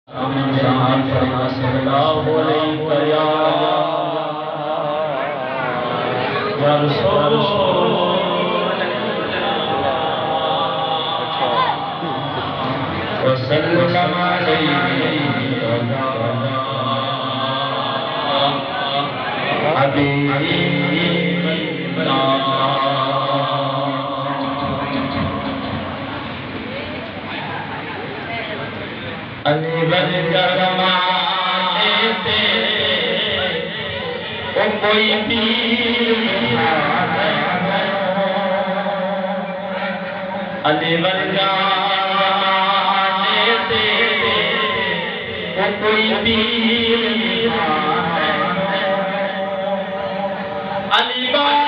سلام علیکم یا رسول وسلم حبیبنا علی بن زمانے تے او کوئی پیر علی بن زمانے تے او کوئی پیر علی بن